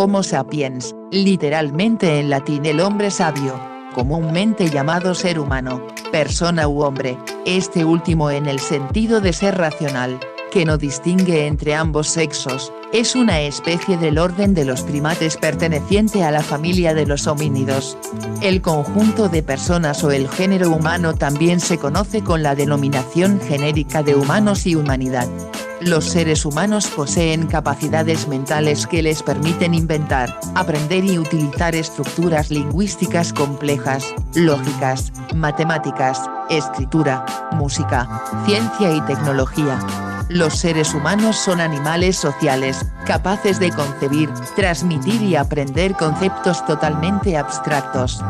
Homo sapiens, literalmente en latín el hombre sabio, comúnmente llamado ser humano, persona u hombre, este último en el sentido de ser racional, que no distingue entre ambos sexos, es una especie del orden de los primates perteneciente a la familia de los homínidos. El conjunto de personas o el género humano también se conoce con la denominación genérica de humanos y humanidad. Los seres humanos poseen capacidades mentales que les permiten inventar, aprender y utilizar estructuras lingüísticas complejas, lógicas, matemáticas, escritura, música, ciencia y tecnología. Los seres humanos son animales sociales, capaces de concebir, transmitir y aprender conceptos totalmente abstractos.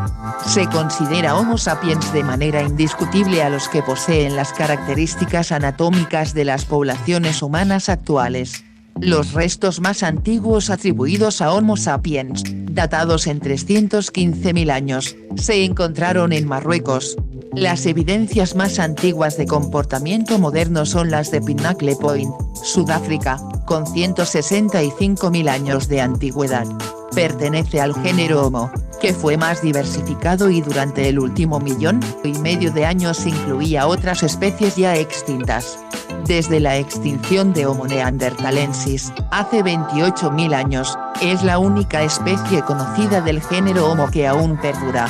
Se considera Homo sapiens de manera indiscutible a los que poseen las características anatómicas de las poblaciones humanas actuales. Los restos más antiguos atribuidos a Homo sapiens, datados en 315.000 años, se encontraron en Marruecos. Las evidencias más antiguas de comportamiento moderno son las de Pinnacle Point, Sudáfrica, con 165.000 años de antigüedad. Pertenece al género Homo, que fue más diversificado y durante el último 1,5 millones de años incluía otras especies ya extintas. Desde la extinción de Homo neanderthalensis, hace 28.000 años, es la única especie conocida del género Homo que aún perdura.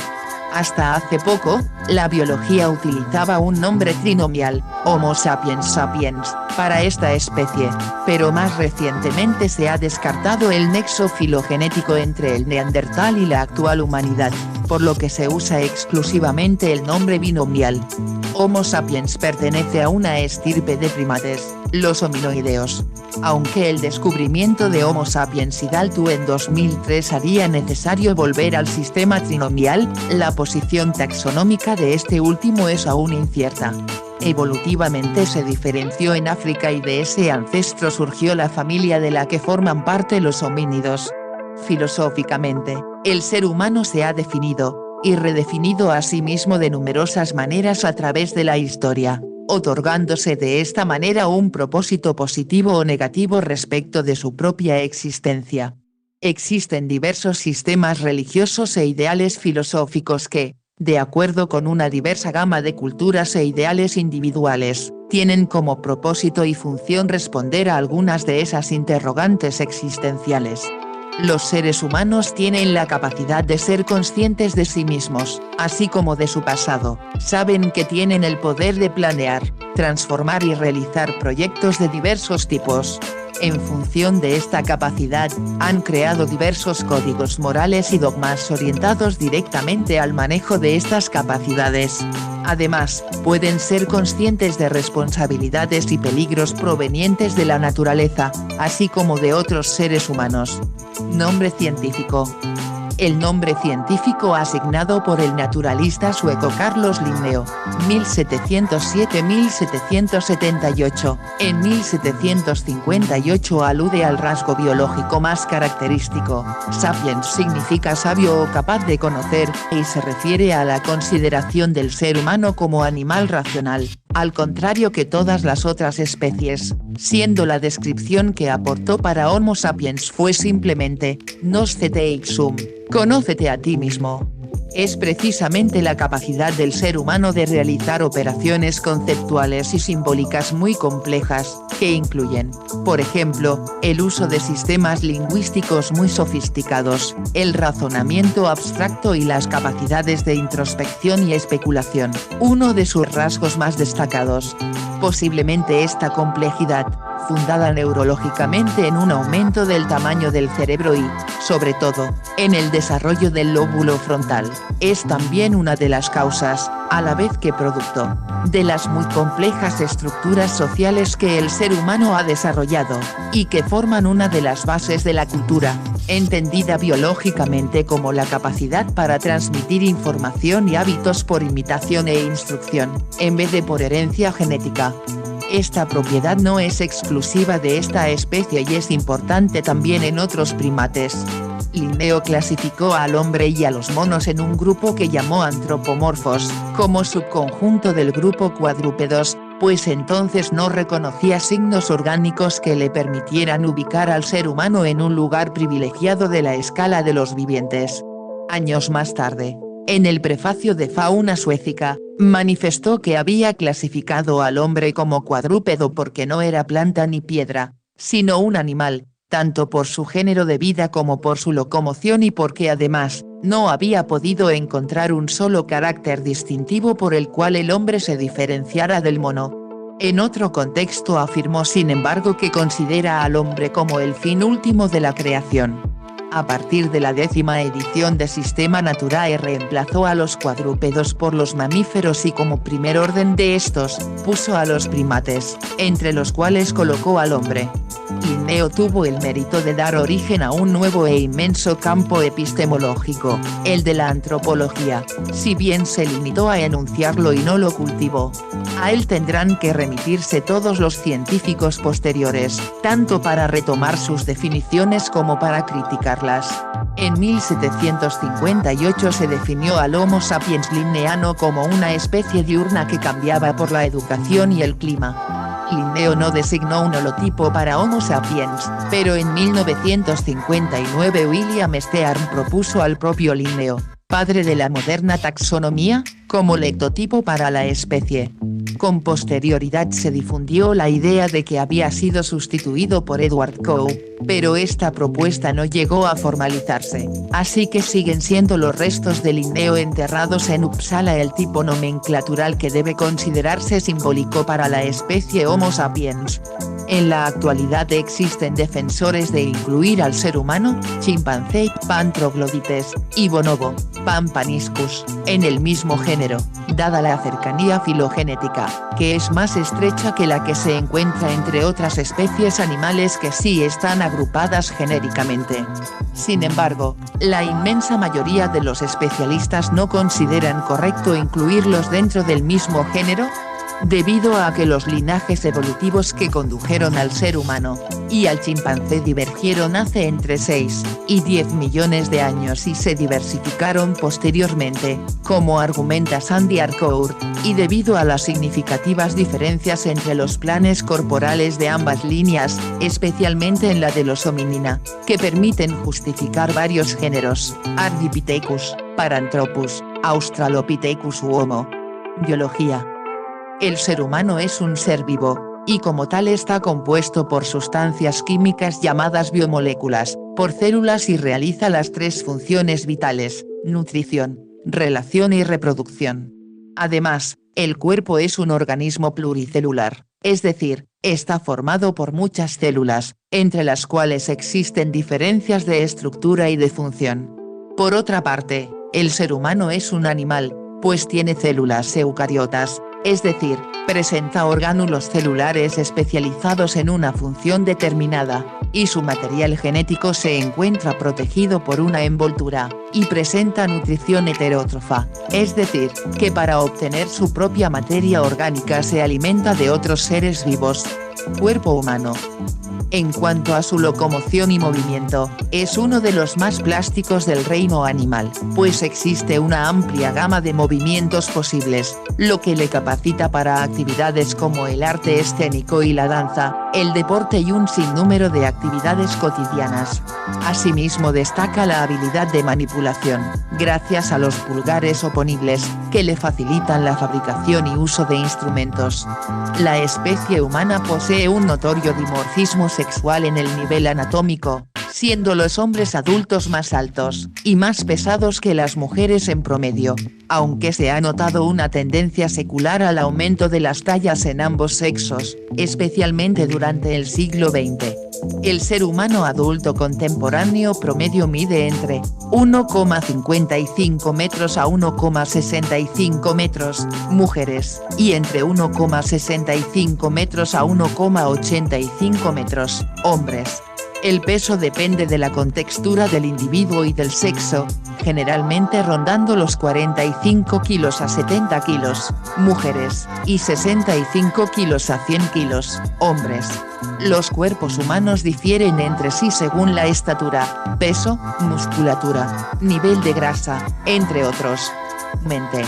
Hasta hace poco, la biología utilizaba un nombre trinomial, Homo sapiens sapiens, para esta especie, pero más recientemente se ha descartado el nexo filogenético entre el neandertal y la actual humanidad, por lo que se usa exclusivamente el nombre binomial. Homo sapiens pertenece a una estirpe de primates, los hominoideos. Aunque el descubrimiento de Homo sapiens idaltu en 2003 haría necesario volver al sistema trinomial, la posición taxonómica de este último es aún incierta. Evolutivamente se diferenció en África y de ese ancestro surgió la familia de la que forman parte los homínidos. Filosóficamente, el ser humano se ha definido, y redefinido a sí mismo de numerosas maneras a través de la historia, otorgándose de esta manera un propósito positivo o negativo respecto de su propia existencia. Existen diversos sistemas religiosos e ideales filosóficos que, de acuerdo con una diversa gama de culturas e ideales individuales, tienen como propósito y función responder a algunas de esas interrogantes existenciales. Los seres humanos tienen la capacidad de ser conscientes de sí mismos, así como de su pasado, saben que tienen el poder de planear, transformar y realizar proyectos de diversos tipos. En función de esta capacidad, han creado diversos códigos morales y dogmas orientados directamente al manejo de estas capacidades. Además, pueden ser conscientes de responsabilidades y peligros provenientes de la naturaleza, así como de otros seres humanos. Nombre científico. El nombre científico asignado por el naturalista sueco Carlos Linneo, 1707-1778, en 1758 alude al rasgo biológico más característico, sapiens significa sabio o capaz de conocer, y se refiere a la consideración del ser humano como animal racional, al contrario que todas las otras especies, siendo la descripción que aportó para Homo sapiens fue simplemente, noscete ipsum, conócete a ti mismo. Es precisamente la capacidad del ser humano de realizar operaciones conceptuales y simbólicas muy complejas, que incluyen, por ejemplo, el uso de sistemas lingüísticos muy sofisticados, el razonamiento abstracto y las capacidades de introspección y especulación, uno de sus rasgos más destacados. Posiblemente esta complejidad, fundada neurológicamente en un aumento del tamaño del cerebro y, sobre todo, en el desarrollo del lóbulo frontal, es también una de las causas, a la vez que producto, de las muy complejas estructuras sociales que el ser humano ha desarrollado, y que forman una de las bases de la cultura, entendida biológicamente como la capacidad para transmitir información y hábitos por imitación e instrucción, en vez de por herencia genética. Esta propiedad no es exclusiva de esta especie y es importante también en otros primates. Linneo clasificó al hombre y a los monos en un grupo que llamó antropomorfos, como subconjunto del grupo cuadrúpedos, pues entonces no reconocía signos orgánicos que le permitieran ubicar al ser humano en un lugar privilegiado de la escala de los vivientes. Años más tarde, en el prefacio de Fauna Suezica, manifestó que había clasificado al hombre como cuadrúpedo porque no era planta ni piedra, sino un animal, tanto por su género de vida como por su locomoción y porque además, no había podido encontrar un solo carácter distintivo por el cual el hombre se diferenciara del mono. En otro contexto afirmó sin embargo que considera al hombre como el fin último de la creación. A partir de la 10ª edición de Sistema Naturae reemplazó a los cuadrúpedos por los mamíferos y como primer orden de estos, puso a los primates, entre los cuales colocó al hombre. Linneo tuvo el mérito de dar origen a un nuevo e inmenso campo epistemológico, el de la antropología, si bien se limitó a enunciarlo y no lo cultivó. A él tendrán que remitirse todos los científicos posteriores, tanto para retomar sus definiciones como para criticarlas. En 1758 se definió al Homo sapiens linneano como una especie diurna que cambiaba por la educación y el clima. Linneo no designó un holotipo para Homo sapiens, pero en 1959 William Stearn propuso al propio Linneo, padre de la moderna taxonomía, como lectotipo para la especie. Con posterioridad se difundió la idea de que había sido sustituido por Edward Coe, pero esta propuesta no llegó a formalizarse, así que siguen siendo los restos de Linneo enterrados en Uppsala el tipo nomenclatural que debe considerarse simbólico para la especie Homo sapiens. En la actualidad existen defensores de incluir al ser humano, chimpancé, Pan troglodytes, y bonobo, Pan paniscus, en el mismo género, dada la cercanía filogenética, que es más estrecha que la que se encuentra entre otras especies animales que sí están agrupadas genéricamente. Sin embargo, la inmensa mayoría de los especialistas no consideran correcto incluirlos dentro del mismo género, debido a que los linajes evolutivos que condujeron al ser humano y al chimpancé divergieron hace entre 6 y 10 millones de años y se diversificaron posteriormente, como argumenta Sandy Harcourt, y debido a las significativas diferencias entre los planes corporales de ambas líneas, especialmente en la de los hominina, que permiten justificar varios géneros, Ardipithecus, Paranthropus, Australopithecus u Homo. Biología. El ser humano es un ser vivo, y como tal está compuesto por sustancias químicas llamadas biomoléculas, por células y realiza las tres funciones vitales, nutrición, relación y reproducción. Además, el cuerpo es un organismo pluricelular, es decir, está formado por muchas células, entre las cuales existen diferencias de estructura y de función. Por otra parte, el ser humano es un animal, pues tiene células eucariotas, es decir, presenta orgánulos celulares especializados en una función determinada, y su material genético se encuentra protegido por una envoltura, y presenta nutrición heterótrofa, es decir, que para obtener su propia materia orgánica se alimenta de otros seres vivos. Cuerpo humano. En cuanto a su locomoción y movimiento, es uno de los más plásticos del reino animal, pues existe una amplia gama de movimientos posibles, lo que le capacita para actividades como el arte escénico y la danza, el deporte y un sinnúmero de actividades cotidianas. Asimismo destaca la habilidad de manipulación, gracias a los pulgares oponibles, que le facilitan la fabricación y uso de instrumentos. La especie humana posee un notorio dimorfismo sexual en el nivel anatómico, siendo los hombres adultos más altos y más pesados que las mujeres en promedio, aunque se ha notado una tendencia secular al aumento de las tallas en ambos sexos, especialmente durante el siglo XX. El ser humano adulto contemporáneo promedio mide entre 1,55 metros a 1,65 metros, mujeres, y entre 1,65 metros a 1,85 metros, hombres. El peso depende de la contextura del individuo y del sexo, generalmente rondando los 45 kilos a 70 kilos, mujeres, y 65 kilos a 100 kilos, hombres. Los cuerpos humanos difieren entre sí según la estatura, peso, musculatura, nivel de grasa, entre otros. Mente.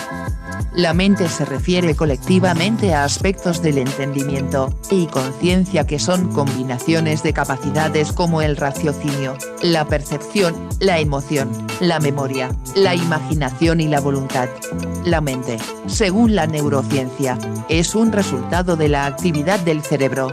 La mente se refiere colectivamente a aspectos del entendimiento y conciencia que son combinaciones de capacidades como el raciocinio, la percepción, la emoción, la memoria, la imaginación y la voluntad. La mente, según la neurociencia, es un resultado de la actividad del cerebro.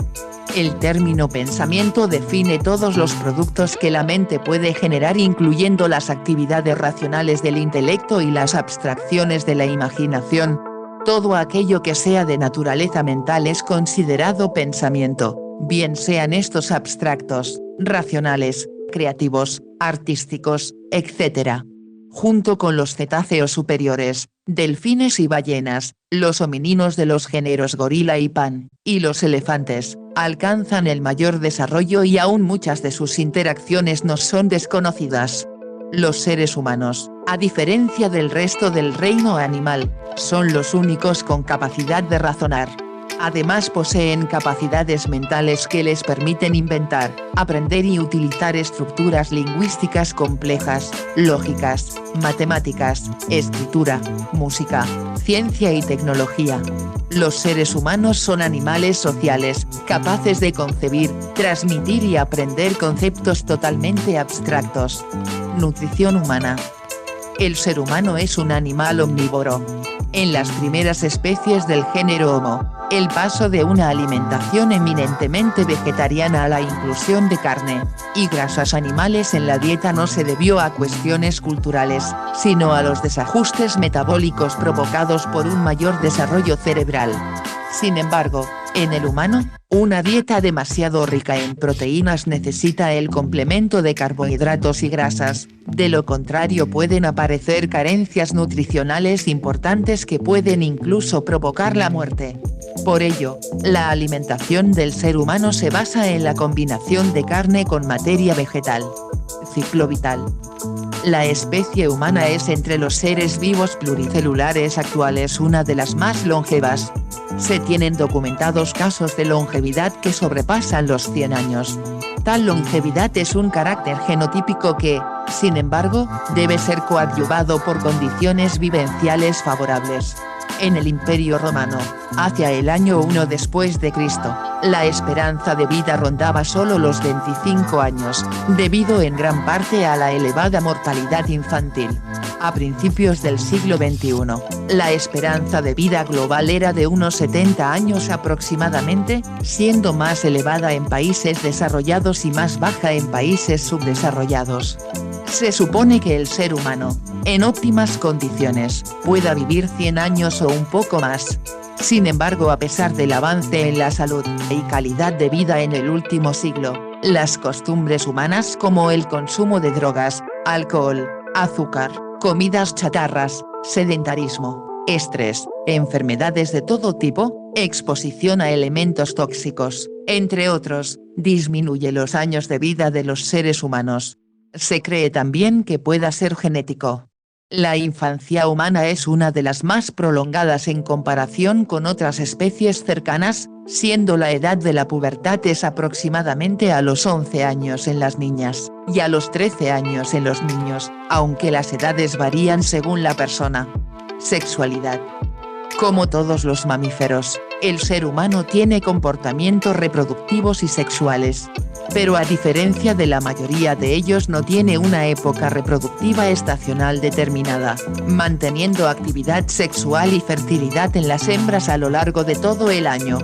El término pensamiento define todos los productos que la mente puede generar, incluyendo las actividades racionales del intelecto y las abstracciones de la imaginación. Todo aquello que sea de naturaleza mental es considerado pensamiento, bien sean estos abstractos, racionales, creativos, artísticos, etc. Junto con los cetáceos superiores, delfines y ballenas, los homininos de los géneros gorila y pan, y los elefantes, alcanzan el mayor desarrollo y aún muchas de sus interacciones nos son desconocidas. Los seres humanos, a diferencia del resto del reino animal, son los únicos con capacidad de razonar. Además poseen capacidades mentales que les permiten inventar, aprender y utilizar estructuras lingüísticas complejas, lógicas, matemáticas, escritura, música, ciencia y tecnología. Los seres humanos son animales sociales, capaces de concebir, transmitir y aprender conceptos totalmente abstractos. Nutrición humana. El ser humano es un animal omnívoro. En las primeras especies del género Homo, el paso de una alimentación eminentemente vegetariana a la inclusión de carne y grasas animales en la dieta no se debió a cuestiones culturales, sino a los desajustes metabólicos provocados por un mayor desarrollo cerebral. Sin embargo, en el humano, una dieta demasiado rica en proteínas necesita el complemento de carbohidratos y grasas, de lo contrario pueden aparecer carencias nutricionales importantes que pueden incluso provocar la muerte. Por ello, la alimentación del ser humano se basa en la combinación de carne con materia vegetal. Ciclo vital. La especie humana es entre los seres vivos pluricelulares actuales una de las más longevas. Se tienen documentados casos de longevidad que sobrepasan los 100 años. Tal longevidad es un carácter genotípico que, sin embargo, debe ser coadyuvado por condiciones vivenciales favorables. En el Imperio Romano, hacia el año 1 después de Cristo, la esperanza de vida rondaba solo los 25 años, debido en gran parte a la elevada mortalidad infantil. A principios del siglo XXI, la esperanza de vida global era de unos 70 años aproximadamente, siendo más elevada en países desarrollados y más baja en países subdesarrollados. Se supone que el ser humano, en óptimas condiciones, pueda vivir 100 años o un poco más. Sin embargo, a pesar del avance en la salud y calidad de vida en el último siglo, las costumbres humanas como el consumo de drogas, alcohol, azúcar, comidas chatarras, sedentarismo, estrés, enfermedades de todo tipo, exposición a elementos tóxicos, entre otros, disminuye los años de vida de los seres humanos. Se cree también que pueda ser genético. La infancia humana es una de las más prolongadas en comparación con otras especies cercanas, siendo la edad de la pubertad es aproximadamente a los 11 años en las niñas, y a los 13 años en los niños, aunque las edades varían según la persona. Sexualidad. Como todos los mamíferos, el ser humano tiene comportamientos reproductivos y sexuales. Pero a diferencia de la mayoría de ellos no tiene una época reproductiva estacional determinada, manteniendo actividad sexual y fertilidad en las hembras a lo largo de todo el año.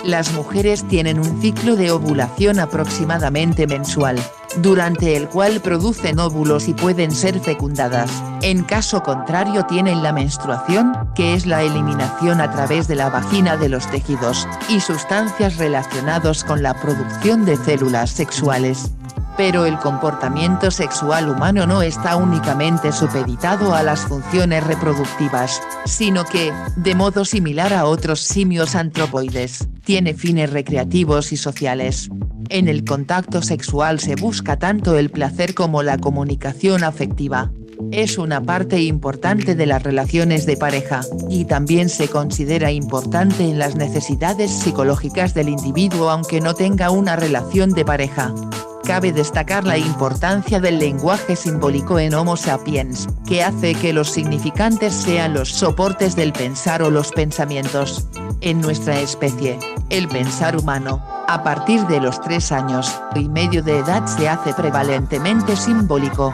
Las mujeres tienen un ciclo de ovulación aproximadamente mensual, durante el cual producen óvulos y pueden ser fecundadas. En caso contrario tienen la menstruación, que es la eliminación a través de la vagina de los tejidos y sustancias relacionados con la producción de células sexuales. Pero el comportamiento sexual humano no está únicamente supeditado a las funciones reproductivas, sino que, de modo similar a otros simios antropoides, tiene fines recreativos y sociales. En el contacto sexual se busca tanto el placer como la comunicación afectiva. Es una parte importante de las relaciones de pareja, y también se considera importante en las necesidades psicológicas del individuo aunque no tenga una relación de pareja. Cabe destacar la importancia del lenguaje simbólico en Homo sapiens, que hace que los significantes sean los soportes del pensar o los pensamientos. En nuestra especie, el pensar humano, a partir de los 3 años y medio de edad se hace prevalentemente simbólico.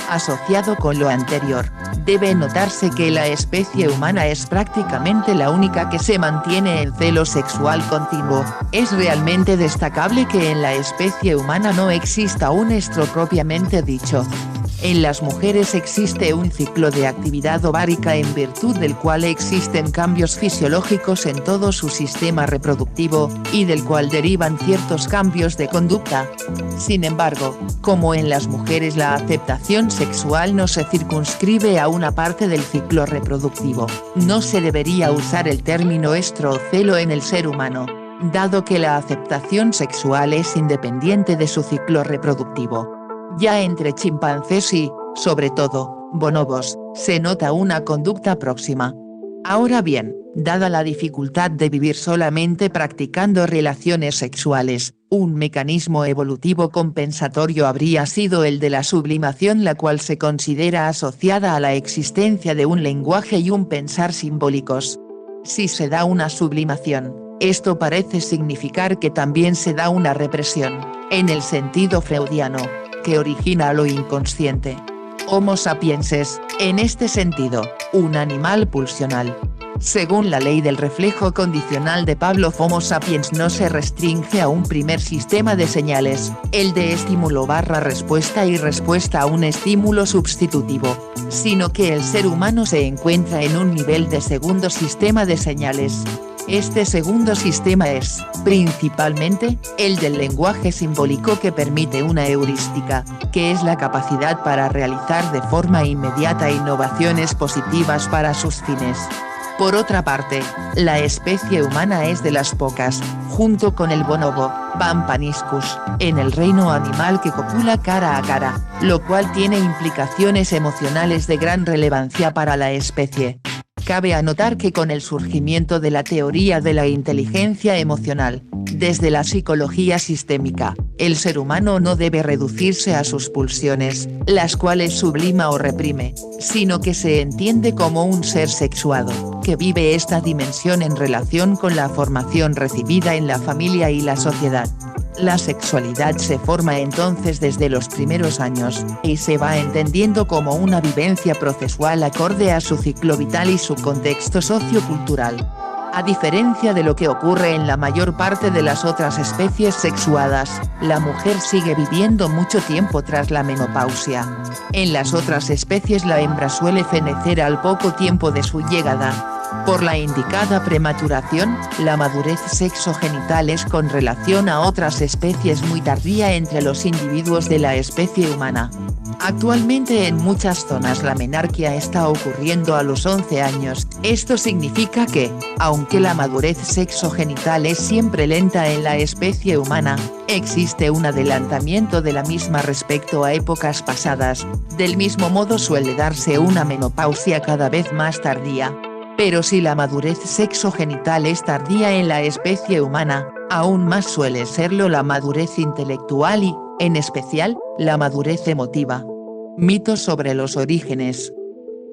Asociado con lo anterior, debe notarse que la especie humana es prácticamente la única que se mantiene en celo sexual continuo. Es realmente destacable que en la especie humana no exista un estro propiamente dicho. En las mujeres existe un ciclo de actividad ovárica en virtud del cual existen cambios fisiológicos en todo su sistema reproductivo, y del cual derivan ciertos cambios de conducta. Sin embargo, como en las mujeres la aceptación sexual no se circunscribe a una parte del ciclo reproductivo, no se debería usar el término estro o celo en el ser humano, dado que la aceptación sexual es independiente de su ciclo reproductivo. Ya entre chimpancés y, sobre todo, bonobos, se nota una conducta próxima. Ahora bien, dada la dificultad de vivir solamente practicando relaciones sexuales, un mecanismo evolutivo compensatorio habría sido el de la sublimación, la cual se considera asociada a la existencia de un lenguaje y un pensar simbólicos. Si se da una sublimación, esto parece significar que también se da una represión, en el sentido freudiano, que origina lo inconsciente. Homo sapiens es, en este sentido, un animal pulsional. Según la ley del reflejo condicional de Pavlov, Homo sapiens no se restringe a un primer sistema de señales, el de estímulo/respuesta y respuesta a un estímulo sustitutivo, sino que el ser humano se encuentra en un nivel de segundo sistema de señales. Este segundo sistema es, principalmente, el del lenguaje simbólico, que permite una heurística, que es la capacidad para realizar de forma inmediata innovaciones positivas para sus fines. Por otra parte, la especie humana es de las pocas, junto con el bonobo, Vampaniscus, en el reino animal que copula cara a cara, lo cual tiene implicaciones emocionales de gran relevancia para la especie. Cabe anotar que con el surgimiento de la teoría de la inteligencia emocional, desde la psicología sistémica, el ser humano no debe reducirse a sus pulsiones, las cuales sublima o reprime, sino que se entiende como un ser sexuado, que vive esta dimensión en relación con la formación recibida en la familia y la sociedad. La sexualidad se forma entonces desde los primeros años, y se va entendiendo como una vivencia procesual acorde a su ciclo vital y su contexto sociocultural. A diferencia de lo que ocurre en la mayor parte de las otras especies sexuadas, la mujer sigue viviendo mucho tiempo tras la menopausia. En las otras especies la hembra suele fenecer al poco tiempo de su llegada. Por la indicada prematuración, la madurez sexogenital es con relación a otras especies muy tardía entre los individuos de la especie humana. Actualmente en muchas zonas la menarquia está ocurriendo a los 11 años, esto significa que, aunque la madurez sexogenital es siempre lenta en la especie humana, existe un adelantamiento de la misma respecto a épocas pasadas, del mismo modo suele darse una menopausia cada vez más tardía. Pero si la madurez sexogenital es tardía en la especie humana, aún más suele serlo la madurez intelectual y, en especial, la madurez emotiva. Mitos sobre los orígenes.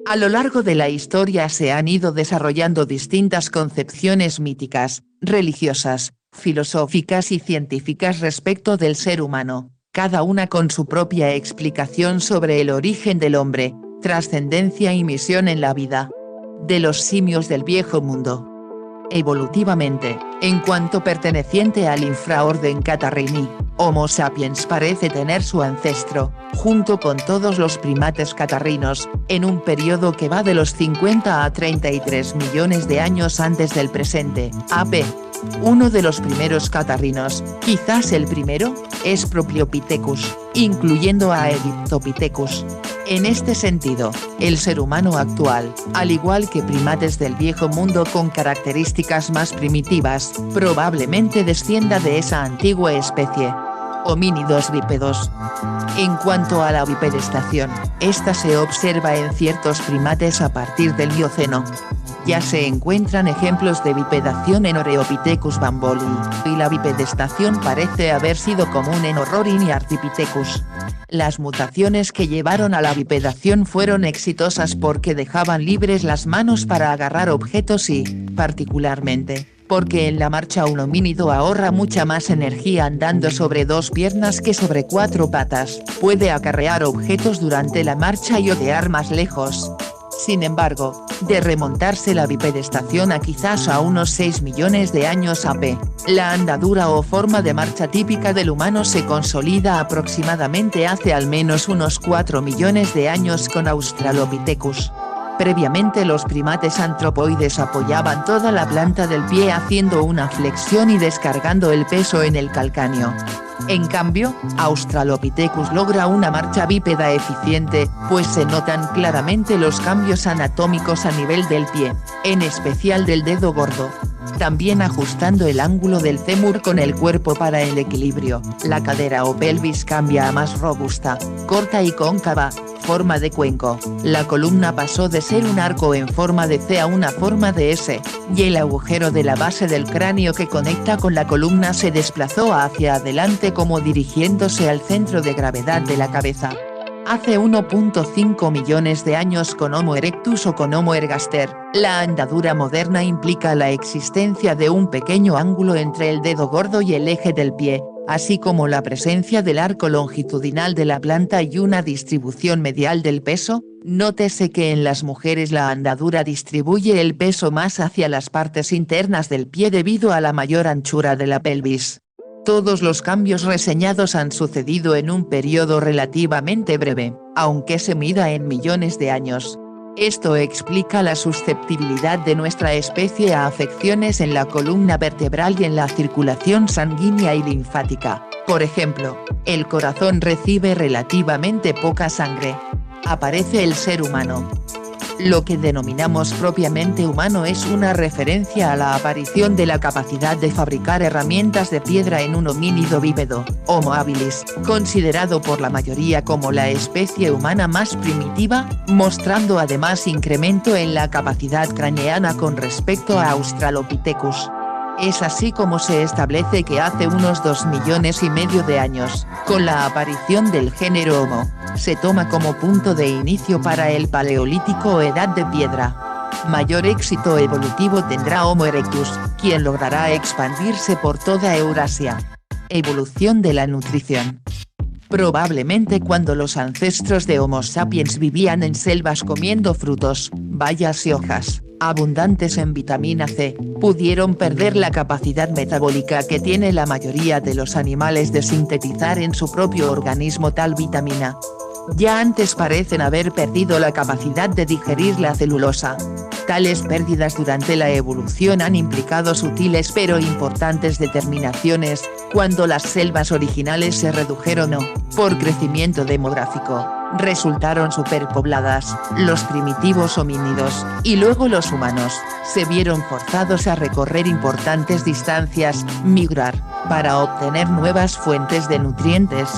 A lo largo de la historia se han ido desarrollando distintas concepciones míticas, religiosas, filosóficas y científicas respecto del ser humano, cada una con su propia explicación sobre el origen del hombre, trascendencia y misión en la vida. De los simios del viejo mundo. Evolutivamente, en cuanto perteneciente al infraorden Catarrhini, Homo sapiens parece tener su ancestro, junto con todos los primates catarrinos, en un periodo que va de los 50 a 33 millones de años antes del presente, a.p. Uno de los primeros catarrinos, quizás el primero, es Propliopithecus, incluyendo a Egyptopithecus. En este sentido, el ser humano actual, al igual que primates del viejo mundo con características más primitivas, probablemente descienda de esa antigua especie. Homínidos bípedos. En cuanto a la bipedestación, esta se observa en ciertos primates a partir del Mioceno. Ya se encuentran ejemplos de bipedación en Oreopithecus bamboli, y la bipedestación parece haber sido común en Horrorin y Ardipithecus. Las mutaciones que llevaron a la bipedación fueron exitosas porque dejaban libres las manos para agarrar objetos y, particularmente, porque en la marcha un homínido ahorra mucha más energía andando sobre dos piernas que sobre cuatro patas, puede acarrear objetos durante la marcha y otear más lejos. Sin embargo, de remontarse la bipedestación a quizás a unos 6 millones de años AP, la andadura o forma de marcha típica del humano se consolida aproximadamente hace al menos unos 4 millones de años con Australopithecus. Previamente los primates antropoides apoyaban toda la planta del pie haciendo una flexión y descargando el peso en el calcáneo. En cambio, Australopithecus logra una marcha bípeda eficiente, pues se notan claramente los cambios anatómicos a nivel del pie, en especial del dedo gordo. También ajustando el ángulo del fémur con el cuerpo para el equilibrio, la cadera o pelvis cambia a más robusta, corta y cóncava, forma de cuenco, la columna pasó de ser un arco en forma de C a una forma de S, y el agujero de la base del cráneo que conecta con la columna se desplazó hacia adelante como dirigiéndose al centro de gravedad de la cabeza. Hace 1.5 millones de años con Homo erectus o con Homo ergaster, la andadura moderna implica la existencia de un pequeño ángulo entre el dedo gordo y el eje del pie, así como la presencia del arco longitudinal de la planta y una distribución medial del peso. Nótese que en las mujeres la andadura distribuye el peso más hacia las partes internas del pie debido a la mayor anchura de la pelvis. Todos los cambios reseñados han sucedido en un periodo relativamente breve, aunque se mida en millones de años. Esto explica la susceptibilidad de nuestra especie a afecciones en la columna vertebral y en la circulación sanguínea y linfática. Por ejemplo, el corazón recibe relativamente poca sangre. Aparece el ser humano. Lo que denominamos propiamente humano es una referencia a la aparición de la capacidad de fabricar herramientas de piedra en un homínido bípedo, Homo habilis, considerado por la mayoría como la especie humana más primitiva, mostrando además incremento en la capacidad craneana con respecto a Australopithecus. Es así como se establece que hace unos 2,5 millones de años, con la aparición del género Homo, se toma como punto de inicio para el Paleolítico o Edad de Piedra. Mayor éxito evolutivo tendrá Homo erectus, quien logrará expandirse por toda Eurasia. Evolución de la nutrición. Probablemente cuando los ancestros de Homo sapiens vivían en selvas comiendo frutos, bayas y hojas, abundantes en vitamina C, pudieron perder la capacidad metabólica que tiene la mayoría de los animales de sintetizar en su propio organismo tal vitamina. Ya antes parecen haber perdido la capacidad de digerir la celulosa. Tales pérdidas durante la evolución han implicado sutiles pero importantes determinaciones, cuando las selvas originales se redujeron o, por crecimiento demográfico, resultaron superpobladas, los primitivos homínidos, y luego los humanos, se vieron forzados a recorrer importantes distancias, migrar, para obtener nuevas fuentes de nutrientes.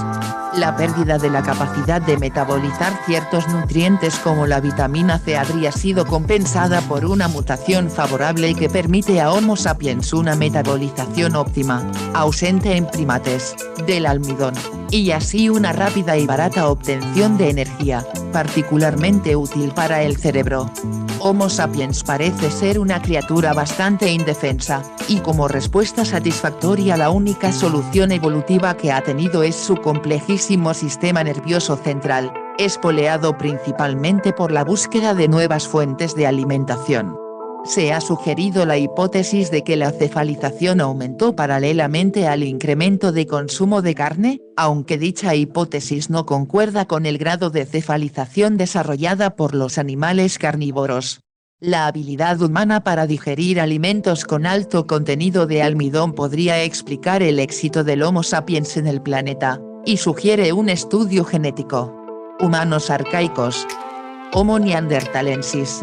La pérdida de la capacidad de metabolizar ciertos nutrientes como la vitamina C habría sido compensada por una mutación favorable que permite a Homo sapiens una metabolización óptima, ausente en primates, del almidón, y así una rápida y barata obtención de energía, particularmente útil para el cerebro. Homo sapiens parece ser una criatura bastante indefensa, y como respuesta satisfactoria la única solución evolutiva que ha tenido es su complejísimo sistema nervioso central, espoleado principalmente por la búsqueda de nuevas fuentes de alimentación. Se ha sugerido la hipótesis de que la cefalización aumentó paralelamente al incremento de consumo de carne, aunque dicha hipótesis no concuerda con el grado de cefalización desarrollada por los animales carnívoros. La habilidad humana para digerir alimentos con alto contenido de almidón podría explicar el éxito del Homo sapiens en el planeta, y sugiere un estudio genético. Humanos arcaicos. Homo neanderthalensis.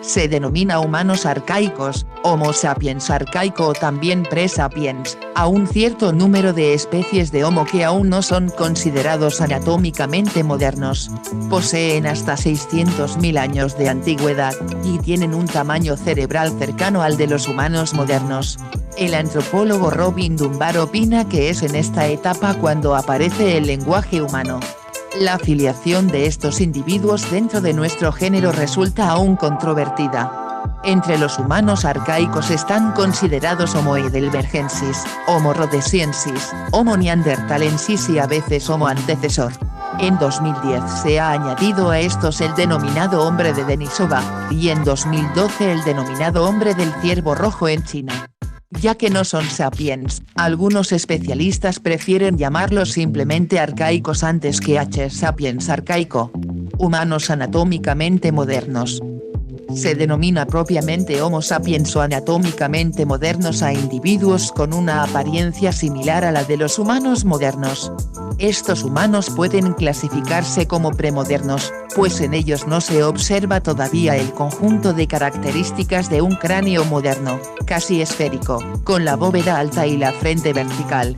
Se denomina humanos arcaicos, Homo sapiens arcaico o también pre-sapiens, a un cierto número de especies de Homo que aún no son considerados anatómicamente modernos. Poseen hasta 600.000 años de antigüedad, y tienen un tamaño cerebral cercano al de los humanos modernos. El antropólogo Robin Dunbar opina que es en esta etapa cuando aparece el lenguaje humano. La filiación de estos individuos dentro de nuestro género resulta aún controvertida. Entre los humanos arcaicos están considerados Homo heidelbergensis, Homo rhodesiensis, Homo neanderthalensis y a veces Homo antecesor. En 2010 se ha añadido a estos el denominado hombre de Denisova, y en 2012 el denominado hombre del ciervo rojo en China. Ya que no son sapiens, algunos especialistas prefieren llamarlos simplemente arcaicos antes que H. sapiens arcaico. Humanos anatómicamente modernos. Se denomina propiamente Homo sapiens o anatómicamente modernos a individuos con una apariencia similar a la de los humanos modernos. Estos humanos pueden clasificarse como premodernos, pues en ellos no se observa todavía el conjunto de características de un cráneo moderno, casi esférico, con la bóveda alta y la frente vertical.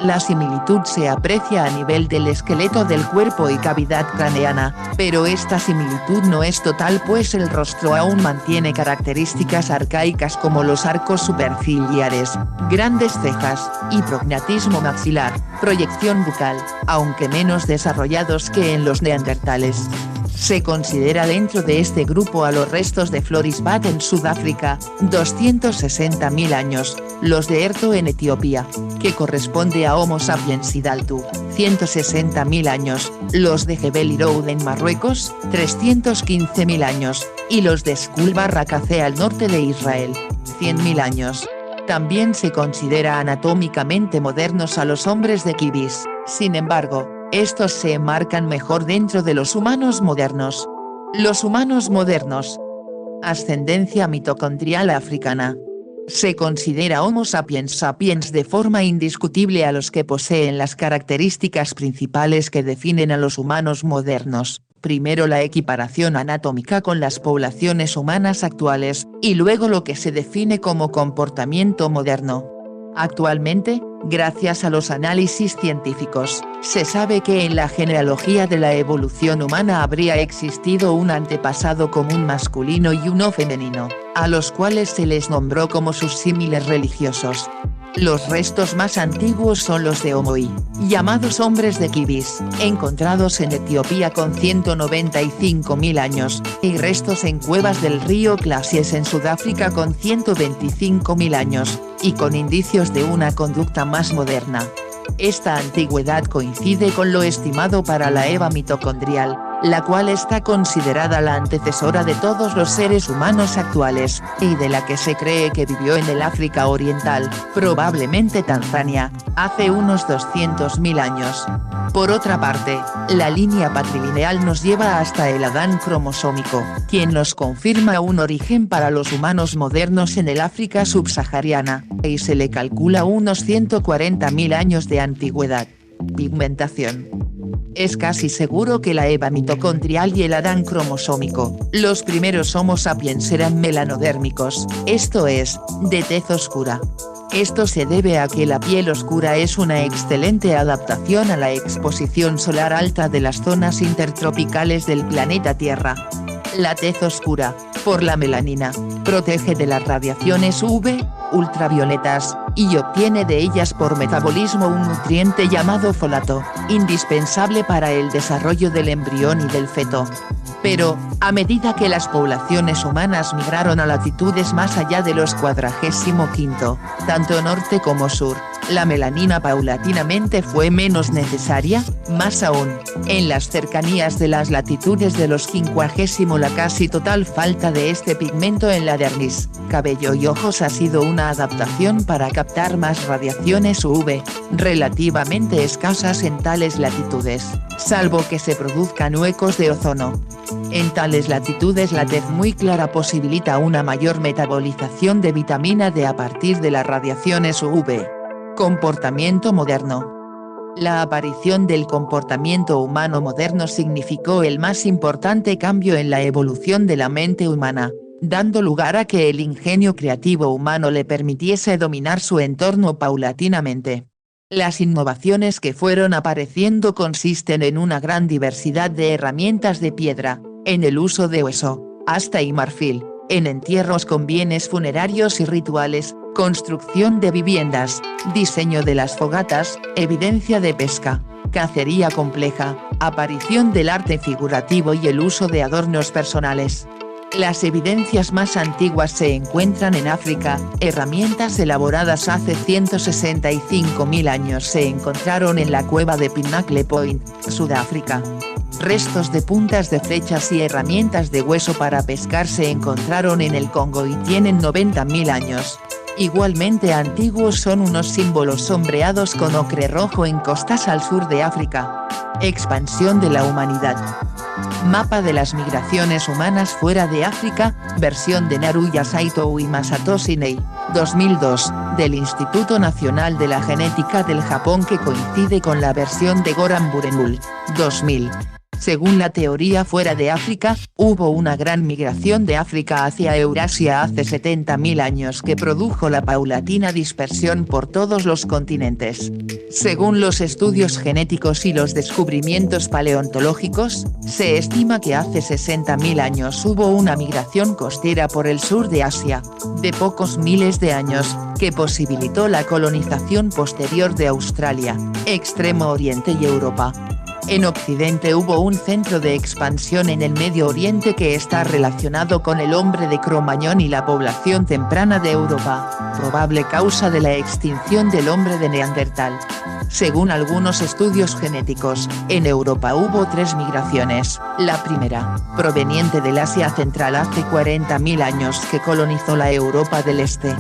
La similitud se aprecia a nivel del esqueleto del cuerpo y cavidad craneana, pero esta similitud no es total pues el rostro aún mantiene características arcaicas como los arcos superciliares, grandes cejas, y prognatismo maxilar, proyección bucal, aunque menos desarrollados que en los neandertales. Se considera dentro de este grupo a los restos de Florisbat en Sudáfrica, 260.000 años, los de Erto en Etiopía, que corresponde a Homo sapiens hidaltu, 160.000 años, los de Jebel Irhoud en Marruecos, 315.000 años, y los de Skul Barrakazé al norte de Israel, 100.000 años. También se considera anatómicamente modernos a los hombres de Kibis, sin embargo, estos se enmarcan mejor dentro de los humanos modernos. Los humanos modernos. Ascendencia mitocondrial africana. Se considera Homo sapiens sapiens de forma indiscutible a los que poseen las características principales que definen a los humanos modernos, primero la equiparación anatómica con las poblaciones humanas actuales, y luego lo que se define como comportamiento moderno. Actualmente, gracias a los análisis científicos, se sabe que en la genealogía de la evolución humana habría existido un antepasado común masculino y uno femenino, a los cuales se les nombró como sus símiles religiosos. Los restos más antiguos son los de Homo I, llamados hombres de Kibis, encontrados en Etiopía con 195.000 años, y restos en cuevas del río Clasies en Sudáfrica con 125.000 años, y con indicios de una conducta más moderna. Esta antigüedad coincide con lo estimado para la Eva mitocondrial, la cual está considerada la antecesora de todos los seres humanos actuales, y de la que se cree que vivió en el África Oriental, probablemente Tanzania, hace unos 200.000 años. Por otra parte, la línea patrilineal nos lleva hasta el Adán cromosómico, quien nos confirma un origen para los humanos modernos en el África subsahariana, y se le calcula unos 140.000 años de antigüedad. Pigmentación. Es casi seguro que la Eva mitocondrial y el Adán cromosómico, los primeros Homo sapiens eran melanodérmicos, esto es, de tez oscura. Esto se debe a que la piel oscura es una excelente adaptación a la exposición solar alta de las zonas intertropicales del planeta Tierra. La tez oscura, por la melanina, protege de las radiaciones UV, ultravioletas, y obtiene de ellas por metabolismo un nutriente llamado folato, indispensable para el desarrollo del embrión y del feto. Pero, a medida que las poblaciones humanas migraron a latitudes más allá de los 45°, tanto norte como sur, la melanina paulatinamente fue menos necesaria, más aún, en las cercanías de las latitudes de los 50 la casi total falta de este pigmento en la dermis, cabello y ojos ha sido una adaptación para captar más radiaciones UV, relativamente escasas en tales latitudes, salvo que se produzcan huecos de ozono. En tales latitudes la tez muy clara posibilita una mayor metabolización de vitamina D a partir de las radiaciones UV. Comportamiento moderno. La aparición del comportamiento humano moderno significó el más importante cambio en la evolución de la mente humana, dando lugar a que el ingenio creativo humano le permitiese dominar su entorno paulatinamente. Las innovaciones que fueron apareciendo consisten en una gran diversidad de herramientas de piedra, en el uso de hueso, asta y marfil, en entierros con bienes funerarios y rituales, construcción de viviendas, diseño de las fogatas, evidencia de pesca, cacería compleja, aparición del arte figurativo y el uso de adornos personales. Las evidencias más antiguas se encuentran en África, herramientas elaboradas hace 165.000 años se encontraron en la cueva de Pinnacle Point, Sudáfrica. Restos de puntas de flechas y herramientas de hueso para pescar se encontraron en el Congo y tienen 90.000 años. Igualmente antiguos son unos símbolos sombreados con ocre rojo en costas al sur de África. Expansión de la humanidad. Mapa de las migraciones humanas fuera de África, versión de Naruya Saito y Masatoshi Nei, 2002, del Instituto Nacional de la Genética del Japón que coincide con la versión de Goran Burenul, 2000. Según la teoría fuera de África, hubo una gran migración de África hacia Eurasia hace 70.000 años que produjo la paulatina dispersión por todos los continentes. Según los estudios genéticos y los descubrimientos paleontológicos, se estima que hace 60.000 años hubo una migración costera por el sur de Asia, de pocos miles de años, que posibilitó la colonización posterior de Australia, Extremo Oriente y Europa. En Occidente hubo un centro de expansión en el Medio Oriente que está relacionado con el hombre de Cro-Magnon y la población temprana de Europa, probable causa de la extinción del hombre de Neandertal. Según algunos estudios genéticos, en Europa hubo 3 migraciones, la primera, proveniente del Asia Central hace 40.000 años que colonizó la Europa del Este.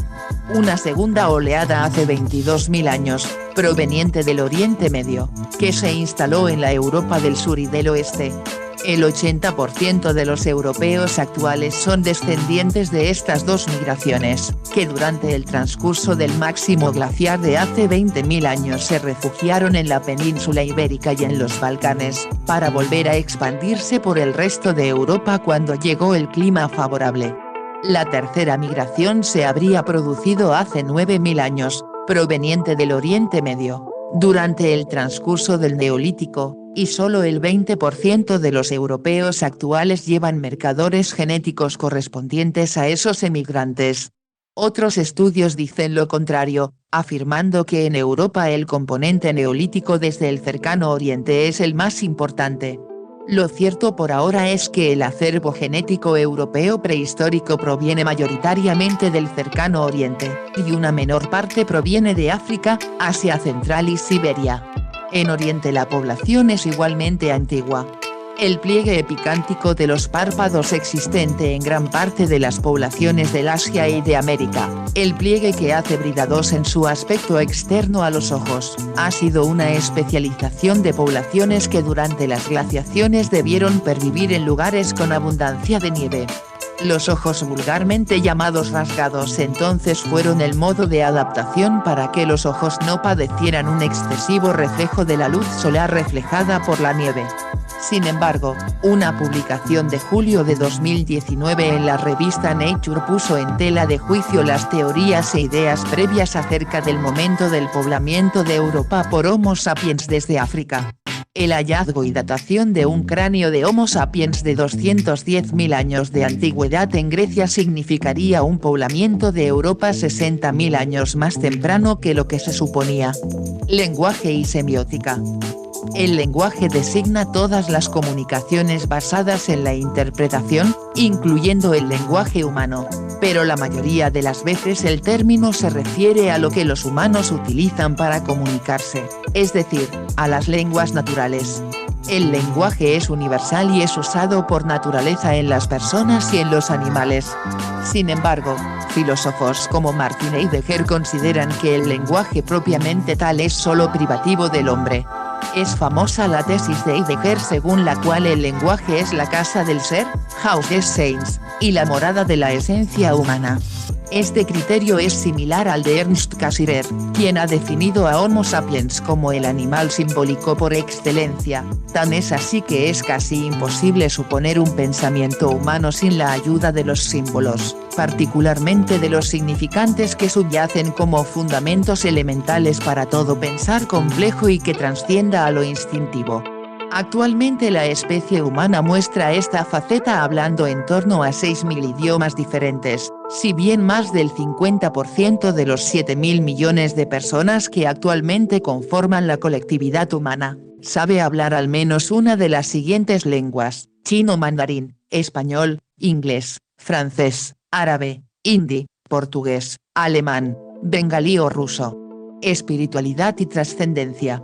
Una segunda oleada hace 22.000 años, proveniente del Oriente Medio, que se instaló en la Europa del Sur y del Oeste. El 80% de los europeos actuales son descendientes de estas 2 migraciones, que durante el transcurso del máximo glaciar de hace 20.000 años se refugiaron en la península ibérica y en los Balcanes, para volver a expandirse por el resto de Europa cuando llegó el clima favorable. La tercera migración se habría producido hace 9.000 años, proveniente del Oriente Medio, durante el transcurso del Neolítico, y solo el 20% de los europeos actuales llevan marcadores genéticos correspondientes a esos emigrantes. Otros estudios dicen lo contrario, afirmando que en Europa el componente neolítico desde el cercano Oriente es el más importante. Lo cierto por ahora es que el acervo genético europeo prehistórico proviene mayoritariamente del cercano Oriente, y una menor parte proviene de África, Asia Central y Siberia. En Oriente la población es igualmente antigua. El pliegue epicántico de los párpados existente en gran parte de las poblaciones del Asia y de América, el pliegue que hace bridados en su aspecto externo a los ojos, ha sido una especialización de poblaciones que durante las glaciaciones debieron pervivir en lugares con abundancia de nieve. Los ojos vulgarmente llamados rasgados entonces fueron el modo de adaptación para que los ojos no padecieran un excesivo reflejo de la luz solar reflejada por la nieve. Sin embargo, una publicación de julio de 2019 en la revista Nature puso en tela de juicio las teorías e ideas previas acerca del momento del poblamiento de Europa por Homo sapiens desde África. El hallazgo y datación de un cráneo de Homo sapiens de 210.000 años de antigüedad en Grecia significaría un poblamiento de Europa 60.000 años más temprano que lo que se suponía. Lenguaje y semiótica. El lenguaje designa todas las comunicaciones basadas en la interpretación, incluyendo el lenguaje humano, pero la mayoría de las veces el término se refiere a lo que los humanos utilizan para comunicarse, es decir, a las lenguas naturales. El lenguaje es universal y es usado por naturaleza en las personas y en los animales. Sin embargo, filósofos como Martin Heidegger consideran que el lenguaje propiamente tal es solo privativo del hombre. Es famosa la tesis de Heidegger según la cual el lenguaje es la casa del ser, Haus des Seins, y la morada de la esencia humana. Este criterio es similar al de Ernst Cassirer, quien ha definido a Homo sapiens como el animal simbólico por excelencia, tan es así que es casi imposible suponer un pensamiento humano sin la ayuda de los símbolos, particularmente de los significantes que subyacen como fundamentos elementales para todo pensar complejo y que trascienda a lo instintivo. Actualmente la especie humana muestra esta faceta hablando en torno a 6.000 idiomas diferentes, si bien más del 50% de los 7.000 millones de personas que actualmente conforman la colectividad humana, sabe hablar al menos una de las siguientes lenguas: chino, mandarín, español, inglés, francés, árabe, hindi, portugués, alemán, bengalí o ruso. Espiritualidad y trascendencia.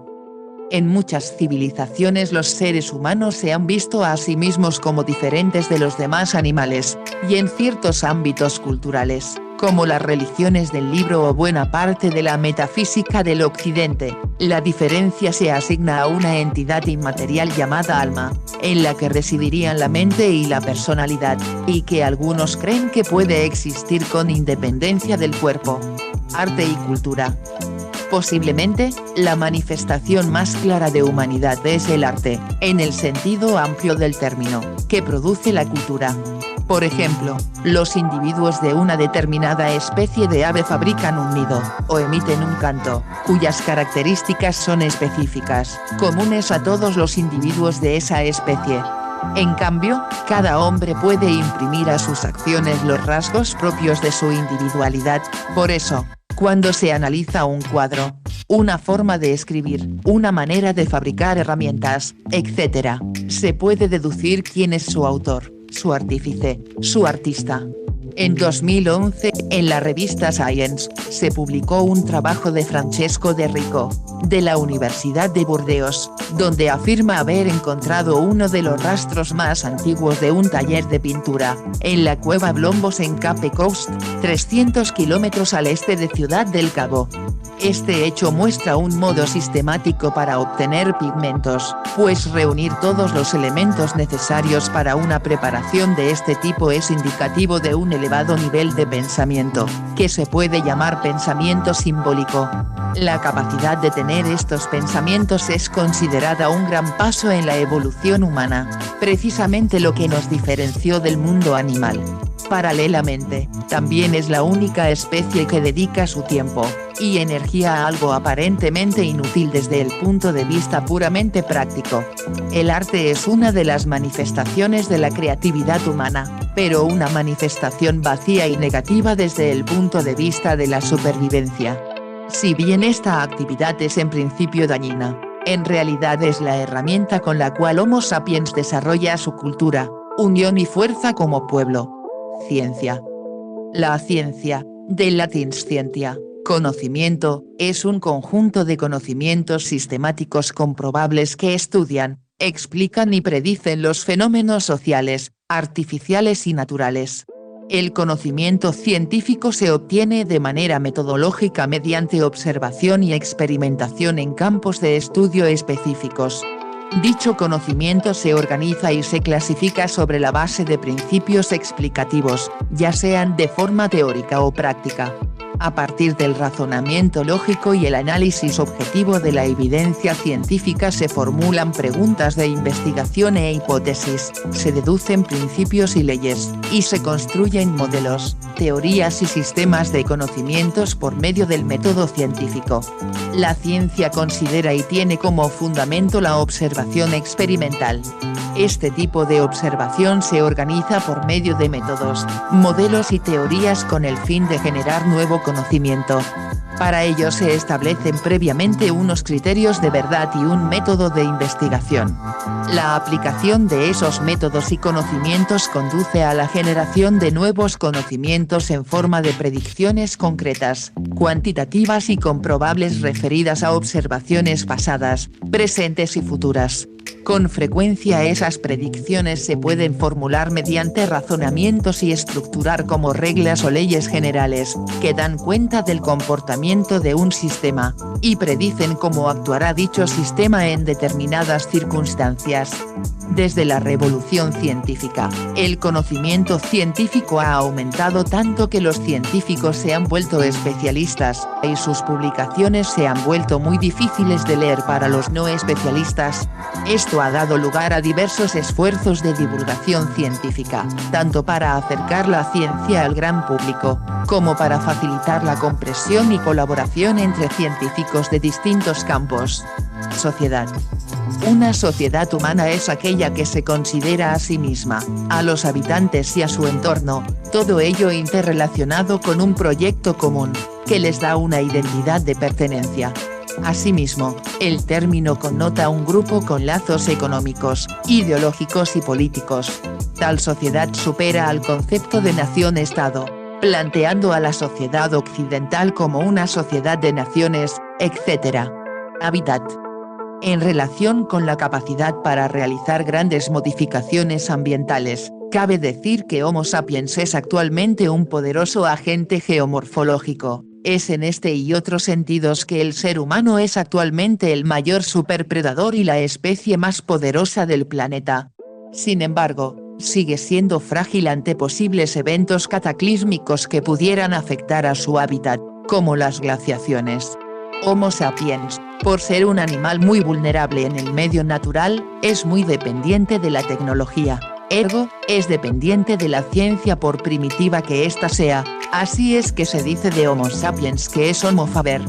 En muchas civilizaciones los seres humanos se han visto a sí mismos como diferentes de los demás animales, y en ciertos ámbitos culturales, como las religiones del libro o buena parte de la metafísica del occidente, la diferencia se asigna a una entidad inmaterial llamada alma, en la que residirían la mente y la personalidad, y que algunos creen que puede existir con independencia del cuerpo. Arte y cultura. Posiblemente, la manifestación más clara de humanidad es el arte, en el sentido amplio del término, que produce la cultura. Por ejemplo, los individuos de una determinada especie de ave fabrican un nido, o emiten un canto, cuyas características son específicas, comunes a todos los individuos de esa especie. En cambio, cada hombre puede imprimir a sus acciones los rasgos propios de su individualidad, por eso, cuando se analiza un cuadro, una forma de escribir, una manera de fabricar herramientas, etc., se puede deducir quién es su autor, su artífice, su artista. En 2011, en la revista Science, se publicó un trabajo de Francesco De Rico, de la Universidad de Burdeos, donde afirma haber encontrado uno de los rastros más antiguos de un taller de pintura, en la cueva Blombos en Cape Coast, 300 kilómetros al este de Ciudad del Cabo. Este hecho muestra un modo sistemático para obtener pigmentos, pues reunir todos los elementos necesarios para una preparación de este tipo es indicativo de un elevado nivel de pensamiento, que se puede llamar pensamiento simbólico. La capacidad de tener estos pensamientos es considerada un gran paso en la evolución humana, precisamente lo que nos diferenció del mundo animal. Paralelamente, también es la única especie que dedica su tiempo y energía a algo aparentemente inútil desde el punto de vista puramente práctico. El arte es una de las manifestaciones de la creatividad humana, pero una manifestación vacía y negativa desde el punto de vista de la supervivencia. Si bien esta actividad es en principio dañina, en realidad es la herramienta con la cual Homo sapiens desarrolla su cultura, unión y fuerza como pueblo. Ciencia. La ciencia, del latín scientia, conocimiento, es un conjunto de conocimientos sistemáticos comprobables que estudian, explican y predicen los fenómenos sociales, artificiales y naturales. El conocimiento científico se obtiene de manera metodológica mediante observación y experimentación en campos de estudio específicos. Dicho conocimiento se organiza y se clasifica sobre la base de principios explicativos, ya sean de forma teórica o práctica. A partir del razonamiento lógico y el análisis objetivo de la evidencia científica se formulan preguntas de investigación e hipótesis, se deducen principios y leyes, y se construyen modelos, teorías y sistemas de conocimientos por medio del método científico. La ciencia considera y tiene como fundamento la observación experimental. Este tipo de observación se organiza por medio de métodos, modelos y teorías con el fin de generar nuevo conocimiento. Para ello se establecen previamente unos criterios de verdad y un método de investigación. La aplicación de esos métodos y conocimientos conduce a la generación de nuevos conocimientos en forma de predicciones concretas, cuantitativas y comprobables referidas a observaciones pasadas, presentes y futuras. Con frecuencia esas predicciones se pueden formular mediante razonamientos y estructurar como reglas o leyes generales, que dan cuenta del comportamiento de un sistema, y predicen cómo actuará dicho sistema en determinadas circunstancias. Desde la revolución científica, el conocimiento científico ha aumentado tanto que los científicos se han vuelto especialistas, y sus publicaciones se han vuelto muy difíciles de leer para los no especialistas. Esto ha dado lugar a diversos esfuerzos de divulgación científica, tanto para acercar la ciencia al gran público, como para facilitar la comprensión y colaboración entre científicos de distintos campos. Sociedad. Una sociedad humana es aquella que se considera a sí misma, a los habitantes y a su entorno, todo ello interrelacionado con un proyecto común, que les da una identidad de pertenencia. Asimismo, el término connota un grupo con lazos económicos, ideológicos y políticos. Tal sociedad supera al concepto de nación-estado, planteando a la sociedad occidental como una sociedad de naciones, etc. Hábitat. En relación con la capacidad para realizar grandes modificaciones ambientales, cabe decir que Homo sapiens es actualmente un poderoso agente geomorfológico. Es en este y otros sentidos que el ser humano es actualmente el mayor superpredador y la especie más poderosa del planeta. Sin embargo, sigue siendo frágil ante posibles eventos cataclísmicos que pudieran afectar a su hábitat, como las glaciaciones. Homo sapiens, por ser un animal muy vulnerable en el medio natural, es muy dependiente de la tecnología. Ergo, es dependiente de la ciencia por primitiva que ésta sea, así es que se dice de Homo sapiens que es Homo faber.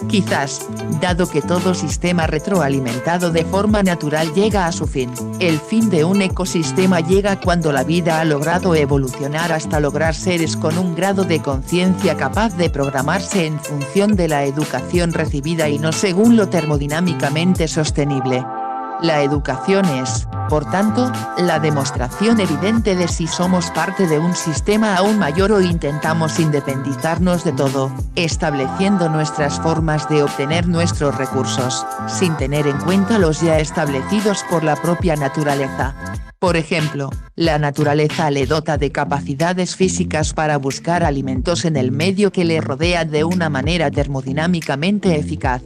Quizás, dado que todo sistema retroalimentado de forma natural llega a su fin, el fin de un ecosistema llega cuando la vida ha logrado evolucionar hasta lograr seres con un grado de conciencia capaz de programarse en función de la educación recibida y no según lo termodinámicamente sostenible. La educación es, por tanto, la demostración evidente de si somos parte de un sistema aún mayor o intentamos independizarnos de todo, estableciendo nuestras formas de obtener nuestros recursos, sin tener en cuenta los ya establecidos por la propia naturaleza. Por ejemplo, la naturaleza le dota de capacidades físicas para buscar alimentos en el medio que le rodea de una manera termodinámicamente eficaz.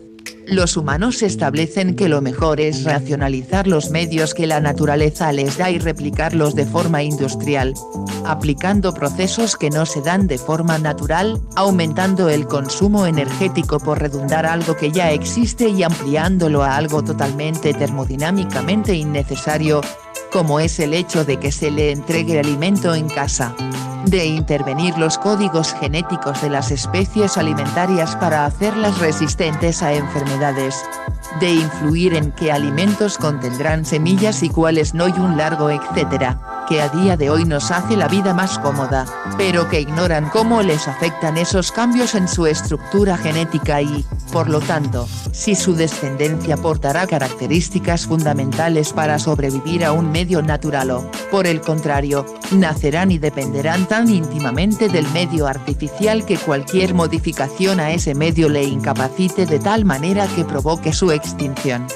Los humanos establecen que lo mejor es racionalizar los medios que la naturaleza les da y replicarlos de forma industrial, aplicando procesos que no se dan de forma natural, aumentando el consumo energético por redundar algo que ya existe y ampliándolo a algo totalmente termodinámicamente innecesario, como es el hecho de que se le entregue alimento en casa. De intervenir los códigos genéticos de las especies alimentarias para hacerlas resistentes a enfermedades. De influir en qué alimentos contendrán semillas y cuáles no y un largo etcétera, que a día de hoy nos hace la vida más cómoda, pero que ignoran cómo les afectan esos cambios en su estructura genética y, por lo tanto, si su descendencia portará características fundamentales para sobrevivir a un medio natural o, por el contrario, nacerán y dependerán tan íntimamente del medio artificial que cualquier modificación a ese medio le incapacite de tal manera que provoque su extinción.